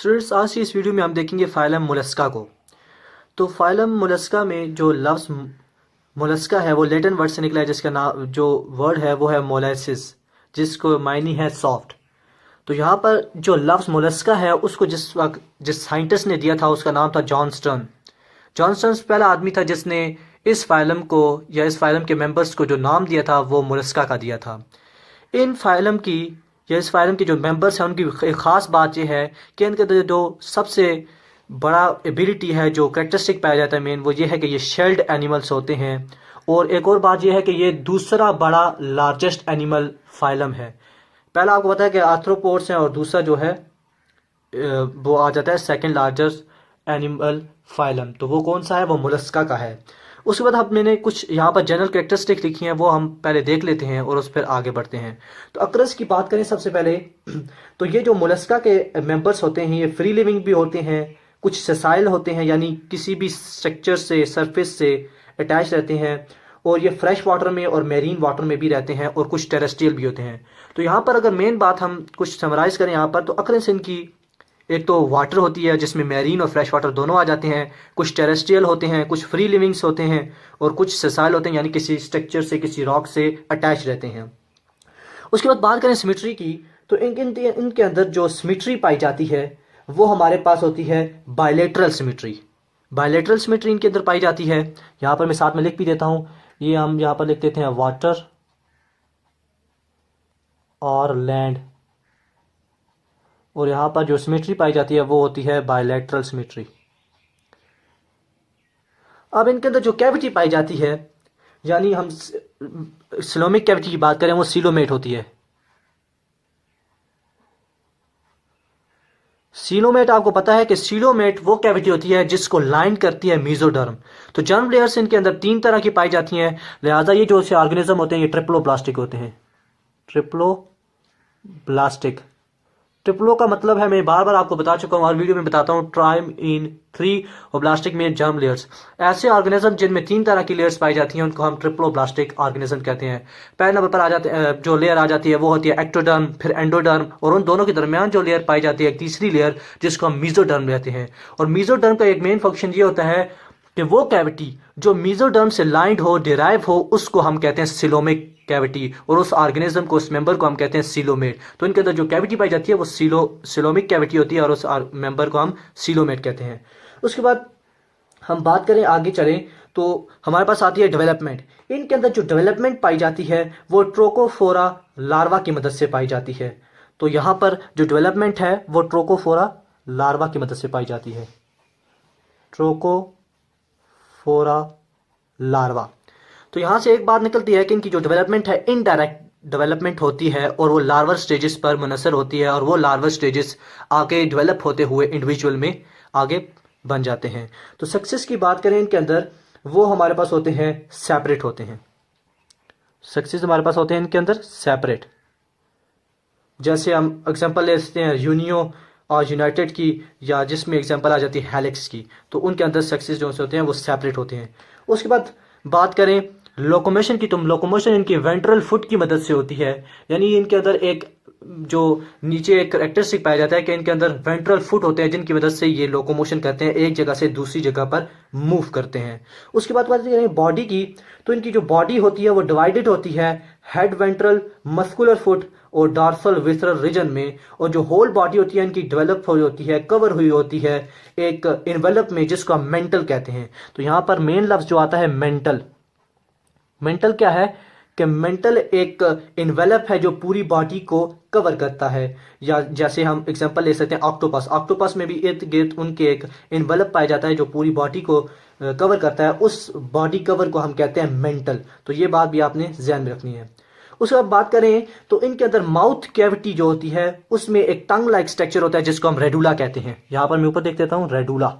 Students, आज की इस वीडियो में हम देखेंगे फाइलम मोलस्का को। तो फाइलम मोलस्का में जो लफ्ज़ मोलस्का है वो लैटिन वर्ड से निकला है, जिसका नाम जो वर्ड है वो है मोलेसिस, जिसको मायने है सॉफ्ट। तो यहाँ पर जो लफ्ज़ मोलस्का है उसको जिस साइंटिस्ट ने दिया था उसका नाम था जॉन स्टर्न। जॉन स्टर्न पहला आदमी था जिसने इस फाइलम को या इस फाइलम के मेंबर्स को जो नाम दिया था वो मोलस्का का दिया था। इन फाइलम की या इस फाइलम के जो मेंबर्स हैं उनकी एक ख़ास बात यह है कि इनके अंदर जो सबसे बड़ा एबिलिटी है, जो करेक्टरिस्टिक पाया जाता है मेन, वो ये है कि ये शेल्ड एनिमल्स होते हैं। और एक और बात यह है कि ये दूसरा बड़ा लार्जेस्ट एनिमल फाइलम है। पहला आपको पता है कि आर्थ्रोपोड्स हैं और दूसरा जो है वो आ जाता है सेकंड लार्जेस्ट एनिमल फाइलम। तो वो कौन सा है? वो मोलस्का का है। उसके बाद मैंने कुछ यहाँ पर जनरल कैरेक्टरिस्टिक लिखी हैं, वो हम पहले देख लेते हैं और उस पर आगे बढ़ते हैं। तो अक्रस की बात करें सबसे पहले, तो ये जो मोलस्का के मेंबर्स होते हैं ये फ्री लिविंग भी होते हैं, कुछ सेसाइल होते हैं यानी किसी भी स्ट्रक्चर से सरफेस से अटैच रहते हैं, और ये फ्रेश वाटर में और मेरीन वाटर में भी रहते हैं, और कुछ टेरेस्ट्रियल भी होते हैं। तो यहाँ पर अगर मेन बात हम कुछ समराइज करें यहाँ पर, तो अक्रस इनकी एक तो वाटर होती है जिसमें मैरीन और फ्रेश वाटर दोनों आ जाते हैं, कुछ टेरेस्ट्रियल होते हैं, कुछ फ्री लिविंग्स होते हैं, और कुछ सेसाइल होते हैं यानी किसी स्ट्रक्चर से किसी रॉक से अटैच रहते हैं। उसके बाद बात करें सिमेट्री की, तो इनके अंदर जो सिमेट्री पाई जाती है वो हमारे पास होती है बायलेटरल सिमेट्री। बायलेटरल सिमेट्री इनके अंदर पाई जाती है। यहाँ पर मैं साथ में लिख भी देता हूँ, ये हम यहाँ पर लिख देते हैं वाटर और लैंड, और यहाँ पर जो सिमेट्री पाई जाती है वो होती है बायलैटरल सिमेट्री। अब इनके अंदर जो कैविटी पाई जाती है, यानी हम सिलोमिक कैविटी की बात करें, वो सीलोमेट होती है। सीलोमेट, आपको पता है कि सीलोमेट वो कैविटी होती है जिसको लाइन करती है मीजोडर्म। तो जर्म लेयर्स इनके अंदर 3 तरह की पाई जाती हैं, लिहाजा ये जो ऑर्गेनिज्म होते हैं ये ट्रिप्लोब्लास्टिक होते हैं। ट्रिप्लोब्लास्टिक, ट्रिप्लो का मतलब है, मैं बार बार आपको बता चुका हूँ, हर वीडियो में बताता हूँ, ट्राइम इन 3 और ब्लास्टिक में जर्म लेयर्स। ऐसे ऑर्गेनिज्म जिनमें 3 तरह की लेयर्स पाई जाती हैं उनको हम ट्रिप्लोब्लास्टिक ऑर्गेनिज्म कहते हैं। पहले नंबर पर आ जाते हैं जो लेयर आ जाती है वो होती है एक्टोडर्म, फिर एंडोडर्म, और उन दोनों के दरमियान जो लेयर पाई जाती है एक तीसरी लेयर जिसको हम मीजोडर्म कहते हैं। और मीजोडर्म का एक मेन फंक्शन ये होता है कि वो कैविटी जो मीजोडर्म से लाइंड हो, डिराइव हो, उसको हम कहते हैं सिलोमिक कैविटी, और उस ऑर्गेनिज्म को, उस मेंबर को हम कहते हैं सीलोमेट। तो इनके अंदर जो कैविटी पाई जाती है वो सिलोमिक कैविटी होती है और उस मेंबर को हम सीलोमेट कहते हैं। उसके बाद हम बात करें, आगे चलें, तो हमारे पास आती है डेवलपमेंट। इनके अंदर जो डेवलपमेंट पाई जाती है वो ट्रोकोफोरा लार्वा की मदद से पाई जाती है। तो यहाँ पर जो डेवलपमेंट है वो ट्रोकोफोरा लार्वा की मदद से पाई जाती है। ट्रोकोफोरा लार्वा। तो यहां से एक बात निकलती है कि इनकी जो डेवलपमेंट है इनडायरेक्ट डेवलपमेंट होती है, और वो लार्वर स्टेजेस पर मुनसर होती है, और वो लार्वर स्टेजेस आगे डेवलप होते हुए इंडिविजुअल में आगे बन जाते हैं। तो सक्सेस की बात करें इनके अंदर, वो हमारे पास होते हैं सेपरेट होते हैं। सक्सेस हमारे पास होते हैं इनके अंदर सेपरेट। जैसे हम एग्जांपल ले सकते हैं यूनियो और यूनाइटेड की, या जिसमें एग्जांपल आ जाती है हेलिक्स की, तो उनके अंदर सक्सेस जो होते हैं वो सेपरेट होते हैं। उसके बाद बात करें लोकोमोशन की, तो लोकोमोशन इनकी वेंट्रल फुट की मदद से होती है, यानी इनके अंदर एक जो नीचे एक करेक्टरिस्टिक पाया जाता है कि इनके अंदर वेंट्रल फुट होते हैं जिनकी मदद से ये लोकोमोशन करते हैं, एक जगह से दूसरी जगह पर मूव करते हैं। उसके बाद बात करें बॉडी की, तो इनकी जो बॉडी होती है वो डिवाइडेड होती है हेड, वेंट्रल, मस्कुलर फुट और डॉर्सल विसरल रीजन में, और जो होल बॉडी होती है इनकी डेवलप हुई होती है, कवर हुई होती है एक इन्वेलप में जिसको हम मेंटल कहते हैं। तो यहाँ पर मेन लफ्ज जो आता है मेंटल। मेंटल क्या है कि मेंटल एक इन्वेलप है जो पूरी बॉडी को कवर करता है। या जैसे हम एग्जांपल ले सकते हैं ऑक्टोपस, ऑक्टोपस में भी इर्द गिर्द उनके एक इन्वेलप पाया जाता है जो पूरी बॉडी को कवर करता है, उस बॉडी कवर को हम कहते हैं मेंटल। तो ये बात भी आपने ध्यान में रखनी है। उसके बाद बात करें तो इनके अंदर माउथ कैविटी जो होती है उसमें एक टंग लाइक स्ट्रक्चर होता है जिसको हम रेडुला कहते हैं। यहां पर मैं ऊपर देख देता हूं रेडुला।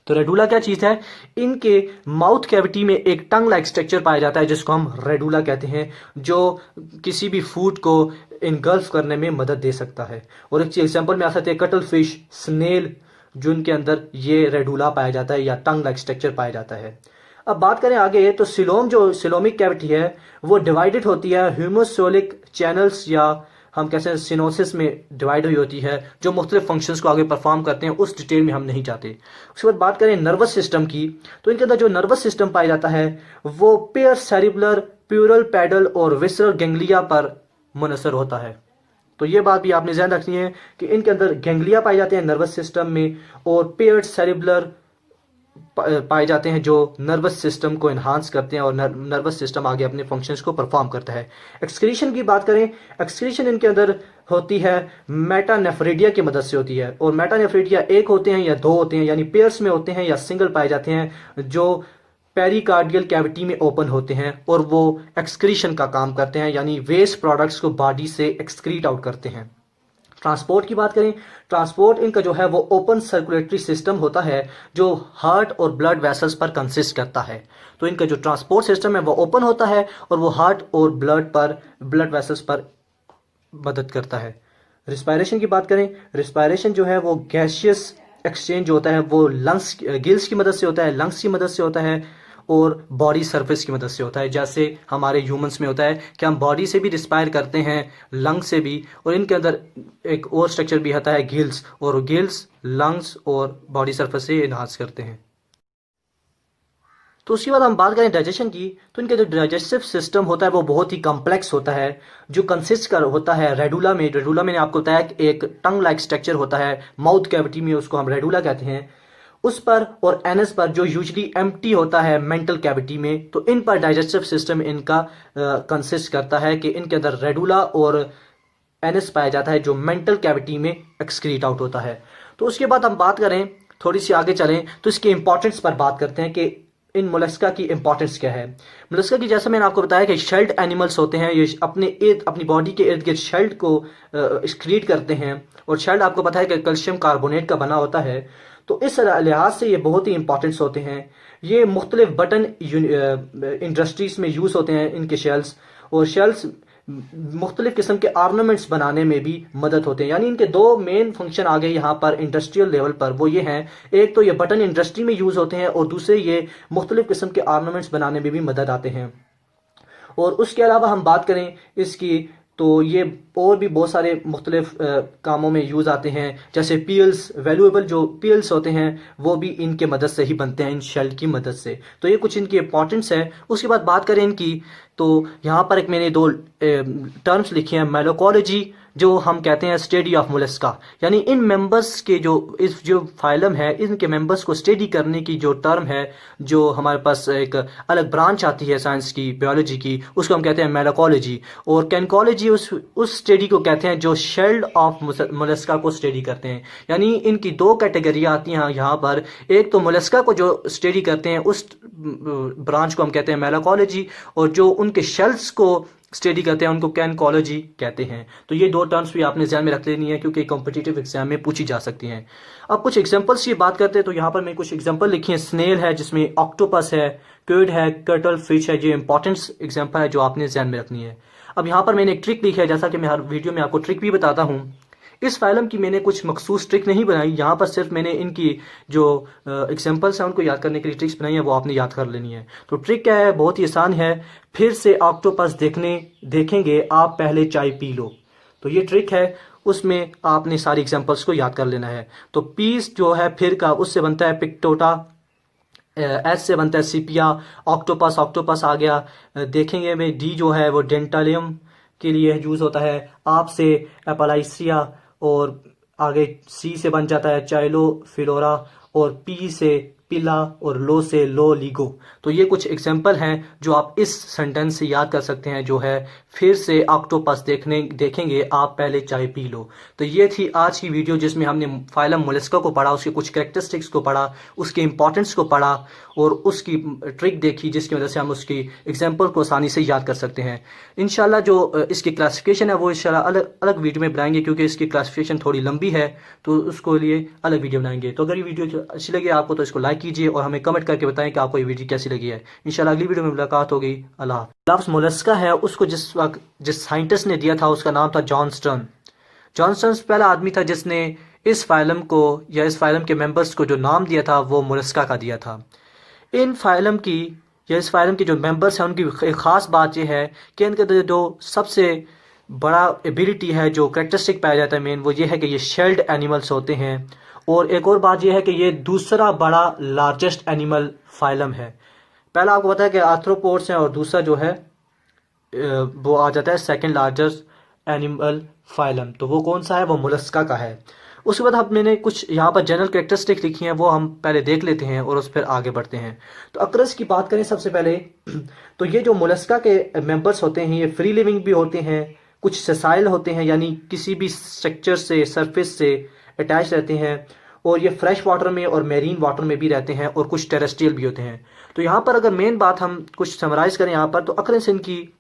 तो रेडुला क्या चीज है? इनके माउथ कैविटी में एक टंग लाइक स्ट्रक्चर पाया जाता है जिसको हम रेडुला कहते हैं, जो किसी भी फूड को इनगल्फ करने में मदद दे सकता है। और एक एग्जांपल में आ सकते हैं कटल फिश, स्नेल, जिनके अंदर ये रेडुला पाया जाता है या टंग लाइक स्ट्रक्चर पाया जाता है। अब बात करें आगे, तो सिलोम जो सिलोमिक कैविटी है वो डिवाइडेड होती है ह्यूमोसोलिक चैनल्स या हम कैसे सिनोसिस में डिवाइड हुई होती है, जो मुख्तलिफ फंक्शंस को आगे परफॉर्म करते हैं, उस डिटेल में हम नहीं जाते। उसके बाद बात करें नर्वस सिस्टम की, तो इनके अंदर जो नर्वस सिस्टम पाया जाता है वो पेयर सेरिबुलर, प्यूरल पैडल और विसरल गैंग्लिया पर मुनसर होता है। तो ये बात भी आपने ध्यान रखनी है कि इनके अंदर गैंग्लिया पाए जाते हैं नर्वस सिस्टम में, और पेयर्ड सेरिबुलर पाए जाते हैं जो नर्वस सिस्टम को एनहांस करते हैं और नर्वस सिस्टम आगे अपने फंक्शंस को परफॉर्म करता है। एक्सक्रीशन की बात करें, एक्सक्रीशन इनके अंदर होती है मेटानेफ्रेडिया की मदद से होती है, और मेटानेफ्रेडिया एक होते हैं या दो होते हैं, यानी पेयर्स में होते हैं या सिंगल पाए जाते हैं, जो पेरिकार्डियल कैविटी में ओपन होते हैं और वो एक्सक्रीशन का काम करते हैं, यानी वेस्ट प्रोडक्ट्स को बॉडी से एक्सक्रीट आउट करते हैं। ट्रांसपोर्ट की बात करें, ट्रांसपोर्ट इनका जो है वो ओपन सर्कुलेटरी सिस्टम होता है जो हार्ट और ब्लड वेसल्स पर कंसिस्ट करता है। तो इनका जो ट्रांसपोर्ट सिस्टम है वो ओपन होता है और वो हार्ट और ब्लड वेसल्स पर मदद करता है। रिस्पायरेशन की बात करें, रिस्पायरेशन जो है वो गैसियस एक्सचेंज होता है, वो लंग्स गिल्स की मदद से होता है, लंग्स की मदद से होता है और बॉडी सरफेस की मदद से होता है। जैसे हमारे ह्यूमंस में होता है कि हम बॉडी से भी रिस्पायर करते हैं, लंग से भी, और इनके अंदर एक और स्ट्रक्चर भी आता है गिल्स, और गिल्स लंग्स और बॉडी सरफेस से इनहांस करते हैं। तो उसके बाद हम बात करें डाइजेशन की, तो इनका जो डाइजेस्टिव सिस्टम होता है वो बहुत ही कॉम्प्लेक्स होता है, जो कंसिस्ट कर होता है रेडुला में। रेडुला मैंने आपको बताया कि एक टंग लाइक स्ट्रक्चर होता है माउथ कैविटी में, उसको हम रेडुला कहते हैं। उस पर और एनस पर जो यूजली एम्प्टी होता है मेंटल कैविटी में, तो इन पर डाइजेस्टिव सिस्टम इनका कंसिस्ट करता है कि इनके अंदर रेडुला और एनस पाया जाता है जो मेंटल कैविटी में एक्सक्रीट आउट होता है। तो उसके बाद हम बात करें, थोड़ी सी आगे चलें तो इसकी इंपॉर्टेंस पर बात करते हैं कि इन मोलस्का की इंपॉर्टेंस क्या है। मोलस्का की, जैसा मैंने आपको बताया कि शेल्ड एनिमल्स होते हैं, ये अपनी बॉडी के इर्द गिर्द शेल्ड को एक्सक्रीट करते हैं, और शेल्ड आपको पता है कि कैल्शियम कार्बोनेट का बना होता है। तो इस लिहाज से ये बहुत ही इंपॉर्टेंट्स होते हैं। ये मुख्तलिफ बटन इंडस्ट्रीज में यूज़ होते हैं इनके शेल्स, और शेल्स मुख्तलिफ किस्म के ऑर्नामेंट्स बनाने में भी मदद होते हैं। यानी इनके दो मेन फंक्शन आ गए यहाँ पर इंडस्ट्रियल लेवल पर, वो ये हैं, एक तो ये बटन इंडस्ट्री में यूज़ होते हैं और दूसरे ये मुख्तलिफ किस्म के ऑर्नामेंट्स बनाने में भी मदद आते हैं। और उसके अलावा हम बात करें इसकी, तो ये और भी बहुत सारे मुख्तलिफ कामों में यूज़ आते हैं, जैसे पील्स, वैल्यूएबल जो पील्स होते हैं वो भी इनके मदद से ही बनते हैं, इन शेल की मदद से। तो ये कुछ इनकी इंपॉर्टेंस है। उसके बाद बात करें इनकी, तो यहाँ पर एक मैंने दो टर्म्स लिखी हैं, मेलोकोलॉजी जो हम कहते हैं स्टडी ऑफ मोलस्का, यानी इन मेंबर्स के इस जो फाइलम है इनके मेंबर्स को स्टडी करने की जो टर्म है, जो हमारे पास एक अलग ब्रांच आती है साइंस की, बायोलॉजी की, उसको हम कहते हैं मेलोकोलॉजी। और कैनकोलॉजी उस स्टडी को कहते हैं जो शेल्ड ऑफ मोलस्का को स्टडी करते हैं। यानी इनकी दो कैटेगरी आती हैं यहाँ पर, एक तो मोलस्का को जो स्टडी करते हैं उस ब्रांच को हम कहते हैं मेलोकोलॉजी, और जो उनके शेल्स को स्टडी करते हैं उनको कैनकोलॉजी कहते हैं। तो ये दो टर्म्स भी आपने ध्यान में रख लेनी है क्योंकि कॉम्पिटिटिव एग्जाम में पूछी जा सकती हैं। अब कुछ एग्जांपल्स की बात करते हैं, तो यहाँ पर मैं कुछ एग्जांपल लिखी है। स्नेल है जिसमें ऑक्टोपस है, क्विड है, कर्टल फिश है, ये इंपॉर्टेंट एग्जांपल है जो आपने ध्यान में रखनी है। अब यहाँ पर मैंने एक ट्रिक लिखी है, जैसा कि मैं हर वीडियो में आपको ट्रिक भी बताता हूँ। इस फाइलम की मैंने कुछ मखसूस ट्रिक नहीं बनाई, यहाँ पर सिर्फ मैंने इनकी जो एग्जांपल्स हैं उनको याद करने के लिए ट्रिक्स बनाई है, वो आपने याद कर लेनी है। तो ट्रिक क्या है, बहुत ही आसान है। फिर से ऑक्टोपस देखेंगे आप पहले चाय पी लो। तो ये ट्रिक है, उसमें आपने सारी एग्जांपल्स को याद कर लेना है। तो पीस जो है फिर का, उससे बनता है पिक्टोटा, एस से बनता है सिपिया, ऑक्टोपस आ गया। देखेंगे में डी जो है वो डेंटालियम के लिए यूज होता है, आप से एपलाइसिया, और आगे सी से बन जाता है चाइलो फिलोरा, और पी से पिला, और लो से लो लीगो। तो ये कुछ एग्जांपल हैं जो आप इस सेंटेंस से याद कर सकते हैं, जो है फिर से ऑक्टोपस देखेंगे आप पहले चाय पी लो। तो ये थी आज की वीडियो जिसमें हमने फाइलम मोलस्का को पढ़ा, उसके कुछ कैरेक्टरिस्टिक्स को पढ़ा, उसके इंपॉर्टेंस को पढ़ा और उसकी ट्रिक देखी जिसकी वजह से हम उसकी एग्जाम्पल को आसानी से याद कर सकते हैं। इंशाल्लाह जो इसकी क्लासिफिकेशन है वो इंशाल्लाह अलग अलग वीडियो में बनाएंगे, क्योंकि इसकी क्लासिफिकेशन थोड़ी लंबी है, तो उसको लिए अलग वीडियो बनाएंगे। तो अगर ये वीडियो अच्छी लगी आपको तो इसको लाइक कीजिए और हमें कमेंट करके बताएं कि आपको ये वीडियो कैसी लगी है। इंशाल्लाह अगली वीडियो में मुलाकात होगी। अल्लाह। लफ्ज़ मोलस्का है उसको जिस साइंटिस्ट ने दिया था उसका नाम था जॉन स्टर्न। जॉन स्टर्न पहला आदमी था जिसने इस फाइलम को या इस फाइलम के मेंबर्स को जो नाम दिया था वो मोलस्का का दिया था। इन फाइलम की या इस फाइलम के जो मेंबर्स हैं उनकी एक ख़ास बात यह है कि इनके जो सबसे बड़ा एबिलिटी है, जो करेक्टरिस्टिक पाया जाता है मेन, वो ये है कि ये शेल्ड एनिमल्स होते हैं। और एक और बात ये है कि ये दूसरा बड़ा लार्जेस्ट एनिमल फाइलम है। पहला आपको पता है कि आर्थ्रोपोड्स हैं, और दूसरा जो है वो आ जाता है सेकंड लार्जेस्ट एनिमल फाइलम। तो वो कौन सा है? वो मोलस्का का है। उसके बाद हम मैंने कुछ यहाँ पर जनरल कैरेक्टरिस्टिक लिखी हैं, वो हम पहले देख लेते हैं और उस पर आगे बढ़ते हैं। तो अक्रस की बात करें सबसे पहले, तो ये जो मोलस्का के मेंबर्स होते हैं ये फ्री लिविंग भी होते हैं, कुछ सेसाइल होते हैं यानी किसी भी स्ट्रक्चर से, सरफेस से अटैच रहते हैं, और ये फ्रेश वाटर में और मेरीन वाटर में भी रहते हैं, और कुछ टेरेस्ट्रियल भी होते हैं। तो यहाँ पर अगर मेन बात हम कुछ समराइज करें यहाँ पर, तो अक्रस इनकी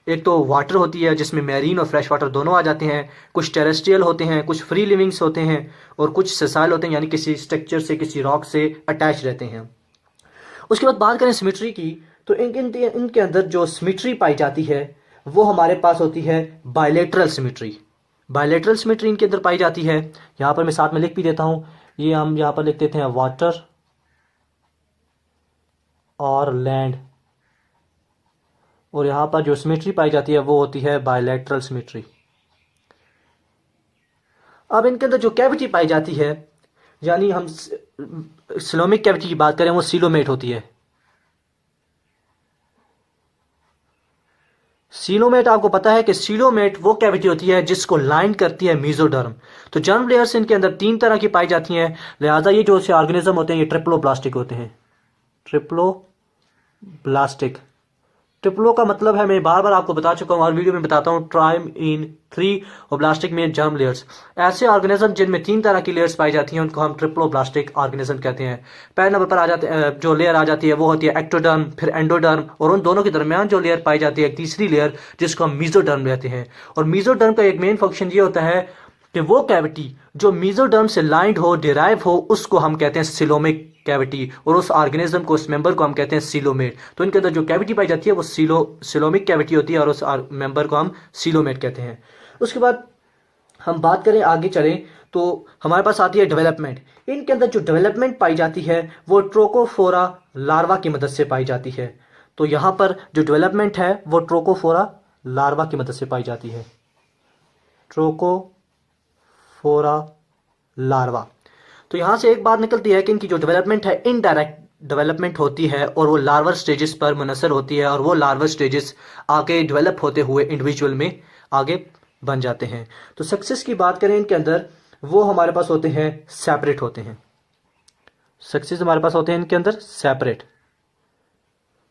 एक तो वाटर होती है जिसमें मैरीन और फ्रेश वाटर दोनों आ जाते हैं, कुछ टेरेस्ट्रियल होते हैं, कुछ फ्री लिविंग्स होते हैं, और कुछ सेसाइल होते हैं यानी किसी स्ट्रक्चर से, किसी रॉक से अटैच रहते हैं। उसके बाद बात करें सिमेट्री की, तो इनके अंदर जो सिमेट्री पाई जाती है वो हमारे पास होती है बायलेटरल सिमेट्री। बायलेटरल सिमेट्री इनके अंदर पाई जाती है। यहाँ पर मैं साथ में लिख भी देता हूँ, ये हम यहाँ पर लिख देते हैं वाटर और लैंड, और यहाँ पर जो सिमेट्री पाई जाती है वो होती है बायलैटरल सिमेट्री। अब इनके अंदर जो कैविटी पाई जाती है, यानी हम सिलोमिक कैविटी की बात करें, वो सीलोमेट होती है। सीलोमेट आपको पता है कि सीलोमेट वो कैविटी होती है जिसको लाइन करती है मीजोडर्म। तो जर्म लेयर्स इनके अंदर 3 तरह की पाई जाती हैं, लिहाजा ये जो ऑर्गेनिज्म होते हैं ये ट्रिप्लोब्लास्टिक होते हैं। ट्रिप्लोब्लास्टिक, ट्रिप्लो का मतलब है, मैं बार बार आपको बता चुका हूँ, हर वीडियो में बताता हूँ, ट्राइम इन 3 ओब्लास्टिक में जर्म लेयर्स। ऐसे ऑर्गेनिज्म जिनमें 3 तरह की लेयर्स पाई जाती हैं उनको हम ट्रिप्लोब्लास्टिक ऑर्गेनिज्म कहते हैं। पहले नंबर पर आ जाते हैं जो लेयर आ जाती है वो होती है एक्टोडर्म, फिर एंडोडर्म, और उन दोनों के दरमियान जो लेयर पाई जाती है एक तीसरी लेयर जिसको हम मीजोडर्म कहते हैं। और मीजोडर्म का एक मेन फंक्शन ये होता है कि वो कैविटी जो मीजोडर्म से लाइंड हो, डिराइव हो, उसको हम कहते हैं सिलोमिक कैविटी, और उस ऑर्गेनिज्म को, उस मेंबर को हम कहते हैं सीलोमेट। तो इनके अंदर जो कैविटी पाई जाती है वो सिलोमिक कैविटी होती है, और उस मेंबर को हम सीलोमेट कहते हैं। उसके बाद हम बात करें, आगे चलें, तो हमारे पास आती है डेवलपमेंट। इनके अंदर जो डेवलपमेंट पाई जाती है वो ट्रोकोफोरा लार्वा की मदद से पाई जाती है। तो यहाँ पर जो डेवलपमेंट है वो ट्रोकोफोरा लार्वा की मदद से पाई जाती है। ट्रोकोफोरा लार्वा। तो यहां से एक बात निकलती है कि इनकी जो डेवलपमेंट है इनडायरेक्ट डेवलपमेंट होती है, और वो लार्वर स्टेजेस पर मुनसर होती है, और वो लार्वर स्टेजेस आगे डेवलप होते हुए इंडिविजुअल में आगे बन जाते हैं। तो सक्सेस की बात करें इनके अंदर, वो हमारे पास होते हैं सेपरेट होते हैं। सक्सेस हमारे पास होते हैं इनके अंदर सेपरेट।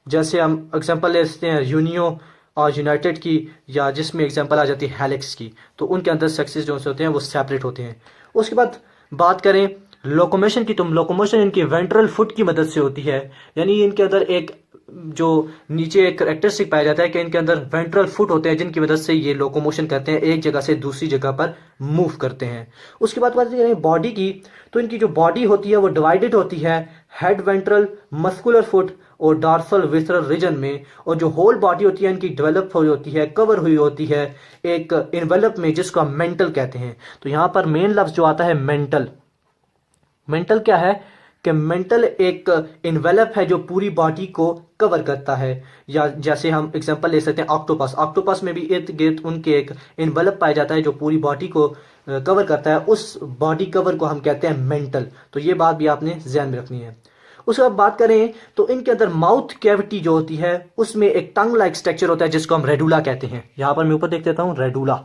जैसे हम एग्जांपल ले सकते हैं यूनियो और यूनाइटेड की, या जिसमें एग्जांपल आ जाती है हेलिक्स की, तो उनके अंदर सक्सेस जो होते हैं वो सेपरेट होते हैं। उसके बाद बात करें लोकोमोशन की, तो लोकोमोशन इनकी वेंट्रल फुट की मदद से होती है, यानी इनके अंदर एक जो नीचे एक करेक्टरिस्टिक पाया जाता है कि इनके अंदर वेंट्रल फुट होते हैं जिनकी मदद से ये लोकोमोशन करते हैं, एक जगह से दूसरी जगह पर मूव करते हैं। उसके बाद बात करें बॉडी की, तो इनकी जो बॉडी होती है वो डिवाइडेड होती है हेड, वेंट्रल, मस्कुलर फुट और डॉर्सल विसरल रीजन में, और जो होल बॉडी होती है इनकी डेवलप हुई होती है, कवर हुई होती है एक इन्वेलप में जिसको हम मेंटल कहते हैं। तो यहां पर मेन लफ्ज जो आता है मेंटल। मेंटल क्या है कि मेंटल एक इन्वेलप है जो पूरी बॉडी को कवर करता है। या जैसे हम एग्जांपल ले सकते हैं ऑक्टोपस, ऑक्टोपस में भी इर्द गिर्द उनके एक इन्वेलप पाया जाता है जो पूरी बॉडी को कवर करता है, उस बॉडी कवर को हम कहते हैं मेंटल। तो ये बात भी आपने ध्यान में रखनी है। उसके बाद बात करें तो इनके अंदर माउथ कैविटी जो होती है उसमें एक टंग लाइक स्ट्रक्चर होता है जिसको हम रेडुला कहते हैं। यहां पर मैं ऊपर देख देता हूं रेडुला।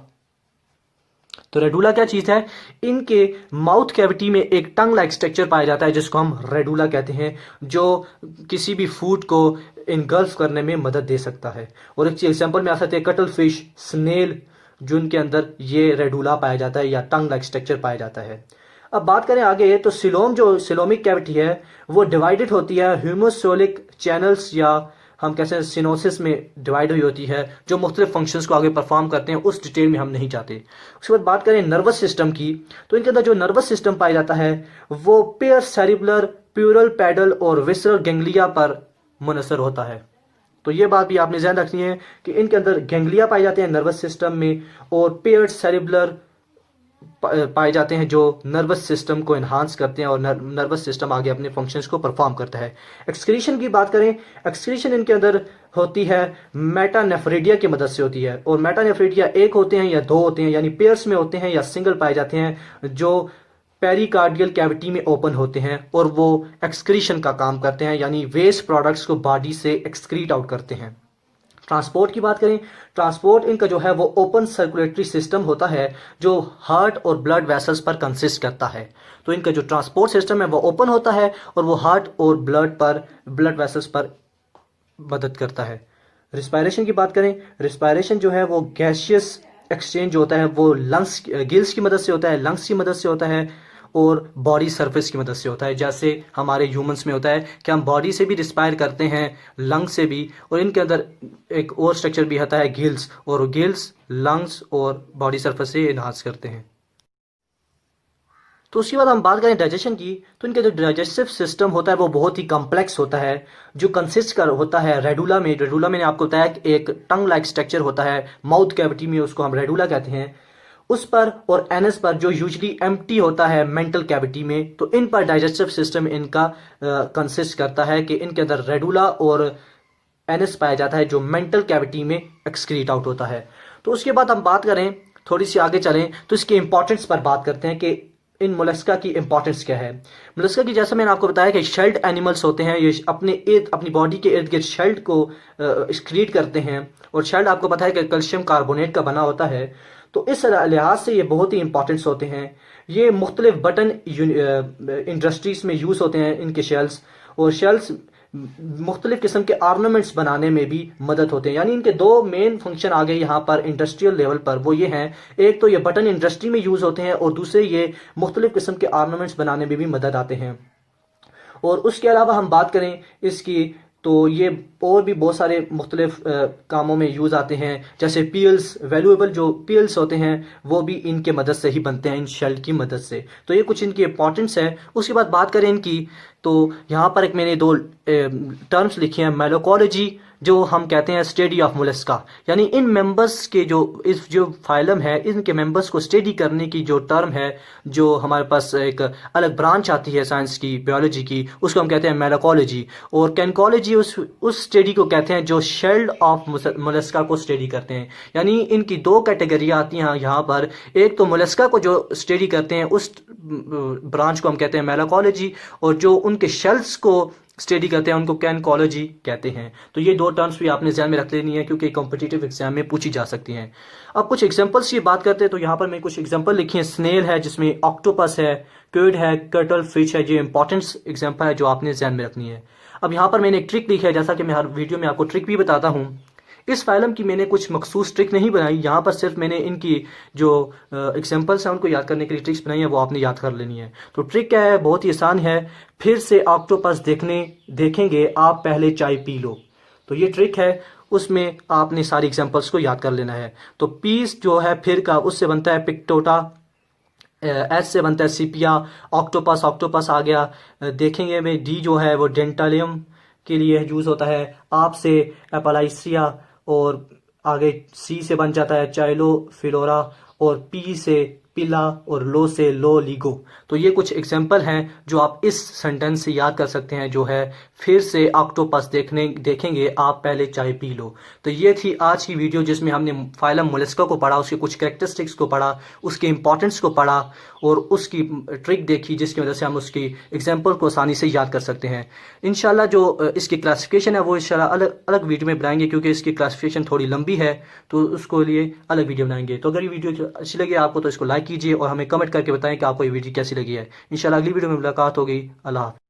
तो रेडुला क्या चीज है? इनके माउथ कैविटी में एक टंग लाइक स्ट्रक्चर पाया जाता है जिसको हम रेडुला कहते हैं, जो किसी भी फूड को इनगल्फ करने में मदद दे सकता है। और एक एग्जांपल में आ सकते हैं कटल फिश, स्नेल, जिनके अंदर ये रेडुला पाया जाता है या टंग लाइक स्ट्रक्चर पाया जाता है। अब बात करें आगे, तो सिलोम जो सिलोमिक कैविटी है वो डिवाइडेड होती है ह्यूमोसोलिक चैनल्स, या हम कैसे हैं सिनोसिस में डिवाइड हुई होती है, जो मुख्तलिफ फंक्शंस को आगे परफॉर्म करते हैं, उस डिटेल में हम नहीं जाते। उसके बाद बात करें नर्वस सिस्टम की, तो इनके अंदर जो नर्वस सिस्टम पाया जाता है वो पेयर सेरिबुलर, प्यूरल पैडल और विसरल गैंग्लिया पर मुनसर होता है। तो ये बात भी आपने ध्यान रखनी है कि इनके अंदर गैंग्लिया पाए जाते हैं नर्वस सिस्टम में, और पेयर सेरिबुलर पाए जाते हैं जो नर्वस सिस्टम को इन्हांस करते हैं और नर्वस सिस्टम आगे अपने फंक्शंस को परफॉर्म करता है। एक्सक्रीशन की बात करें, एक्सक्रीशन इनके अंदर होती है मेटानेफ्रेडिया की मदद से होती है, और मेटानेफ्रेडिया एक होते हैं या दो होते हैं, यानी पेयर्स में होते हैं या सिंगल पाए जाते हैं, जो पेरिकार्डियल कैविटी में ओपन होते हैं और वो एक्सक्रीशन का काम करते हैं, यानी वेस्ट प्रोडक्ट्स को बॉडी से एक्सक्रीट आउट करते हैं। ट्रांसपोर्ट की बात करें, ट्रांसपोर्ट इनका जो है वो ओपन सर्कुलेटरी सिस्टम होता है जो हार्ट और ब्लड वेसल्स पर कंसिस्ट करता है। तो इनका जो ट्रांसपोर्ट सिस्टम है वो ओपन होता है और वो हार्ट और ब्लड वेसल्स पर मदद करता है। रिस्पायरेशन की बात करें, रिस्पायरेशन जो है वो गैसियस एक्सचेंज होता है, वो लंग्स गिल्स की मदद से होता है, लंग्स की मदद से होता है और बॉडी सरफेस की मदद से होता है। जैसे हमारे ह्यूमंस में होता है कि हम बॉडी से भी रिस्पायर करते हैं, लंग्स से भी, और इनके अंदर एक और स्ट्रक्चर भी आता है गिल्स, और गिल्स लंग्स और बॉडी सरफेस से इन्हांस करते हैं। तो उसके बाद हम बात करें डाइजेशन की, तो इनका जो डाइजेस्टिव सिस्टम होता है वो बहुत ही कॉम्प्लेक्स होता है, जो कंसिस्ट कर होता है रेडुला में। रेडुला मैंने आपको बताया कि एक टंग लाइक स्ट्रक्चर होता है माउथ कैविटी में, उसको हम रेडुला कहते हैं, उस पर और एनस पर जो यूजली एम्प्टी होता है मेंटल कैविटी में। तो इन पर डाइजेस्टिव सिस्टम इनका कंसिस्ट करता है कि इनके अंदर रेडुला और एनस पाया जाता है जो मेंटल कैविटी में एक्सक्रीट आउट होता है। तो उसके बाद हम बात करें, थोड़ी सी आगे चलें तो इसके इंपॉर्टेंस पर बात करते हैं कि इन मोलस्का की इंपॉर्टेंस क्या है। मोलस्का की, जैसा मैंने आपको बताया कि शेल्ड एनिमल्स होते हैं, ये अपनी बॉडी के इर्द गिर्द शेल्ड को एक्सक्रीट करते हैं, और शेल्ड आपको पता है कि कैल्शियम कार्बोनेट का बना होता है। तो इस लिहाज से ये बहुत ही इंपॉर्टेंट्स होते हैं। ये मुख्तलिफ बटन इंडस्ट्रीज में यूज़ होते हैं इनके शेल्स, और शेल्स मुख्तलिफ किस्म के ऑर्नामेंट्स बनाने में भी मदद होते हैं। यानी इनके दो मेन फंक्शन आ गए यहाँ पर इंडस्ट्रियल लेवल पर, वो ये हैं, एक तो ये बटन इंडस्ट्री में यूज़ होते हैं और दूसरे ये मुख्तलिफ किस्म के ऑर्नामेंट्स बनाने में भी मदद आते हैं। और उसके अलावा हम बात करें इसकी, तो ये और भी बहुत सारे मुख्तलिफ कामों में यूज़ आते हैं, जैसे पील्स, वैल्यूएबल जो पील्स होते हैं वो भी इनके मदद से ही बनते हैं, इन शेल की मदद से। तो ये कुछ इनकी इंपॉर्टेंस है। उसके बाद बात करें इनकी, तो यहाँ पर एक मैंने दो टर्म्स लिखे हैं, मेलोकोलॉजी जो हम कहते हैं स्टडी ऑफ मोलस्का, यानी इन मेंबर्स के जो फाइलम है इनके मेंबर्स को स्टडी करने की जो टर्म है, जो हमारे पास एक अलग ब्रांच आती है साइंस की, बायोलॉजी की, उसको हम कहते हैं मेलोकोलॉजी। और कैनकोलॉजी उस स्टडी को कहते हैं जो शेल्ड ऑफ मोलस्का को स्टडी करते हैं। यानी इनकी दो कैटेगरी आती हैं यहाँ पर, एक तो मोलस्का को जो स्टडी करते हैं उस ब्रांच को हम कहते हैं मेलोकोलॉजी, और जो उनके शेल्स को स्टडी करते हैं उनको कैनकोलॉजी कहते हैं। तो ये दो टर्म्स भी आपने ध्यान में रख लेनी है क्योंकि कॉम्पिटिटिव एग्जाम में पूछी जा सकती हैं। अब कुछ एग्जांपल्स की बात करते हैं, तो यहाँ पर मैं कुछ एग्जांपल लिखी हैं। स्नेल है जिसमें ऑक्टोपस है, क्विड है, कर्टल फिश है, ये इंपॉर्टेंट एग्जांपल है जो आपने ध्यान में रखनी है। अब यहाँ पर मैंने एक ट्रिक लिखी है, जैसा कि मैं हर वीडियो में आपको ट्रिक भी बताता हूँ। इस फाइलम की मैंने कुछ मखसूस ट्रिक नहीं बनाई, यहाँ पर सिर्फ मैंने इनकी जो एग्जांपल्स हैं उनको याद करने के लिए ट्रिक्स बनाई है, वो आपने याद कर लेनी है। तो ट्रिक क्या है, बहुत ही आसान है। फिर से ऑक्टोपस देखेंगे आप पहले चाय पी लो। तो ये ट्रिक है, उसमें आपने सारी एग्जांपल्स को याद कर लेना है। तो पीस जो है फिर का, उससे बनता है पिक्टोटा, एस से बनता है सिपिया, ऑक्टोपस आ गया। देखेंगे में डी जो है वो डेंटालियम के लिए यूज होता है, आप से एपलाइसिया, और आगे सी से बन जाता है चाइलो फिलोरा, और पी से पिला, और लो से लो लीगो। तो ये कुछ एग्जाम्पल हैं जो आप इस सेंटेंस से याद कर सकते हैं, जो है फिर से ऑक्टोपस देखेंगे आप पहले चाय पी लो। तो ये थी आज की वीडियो जिसमें हमने फाइलम मोलस्का को पढ़ा, उसके कुछ कैरेक्टरिस्टिक्स को पढ़ा, उसके इंपॉर्टेंस को पढ़ा और उसकी ट्रिक देखी जिसकी वजह से हम उसकी एग्जाम्पल को आसानी से याद कर सकते हैं। इंशाल्लाह जो इसकी क्लासिफिकेशन है वो इंशाल्लाह अलग अलग वीडियो में बनाएंगे, क्योंकि इसकी क्लासिफिकेशन थोड़ी लंबी है, तो उसको लिए अलग वीडियो बनाएंगे। तो अगर ये वीडियो अच्छी लगी आपको तो इसको लाइक कीजिए और हमें कमेंट करके बताएं कि आपको ये वीडियो कैसी लगी है। इंशाल्लाह अगली वीडियो में मुलाकात होगी। अल्लाह।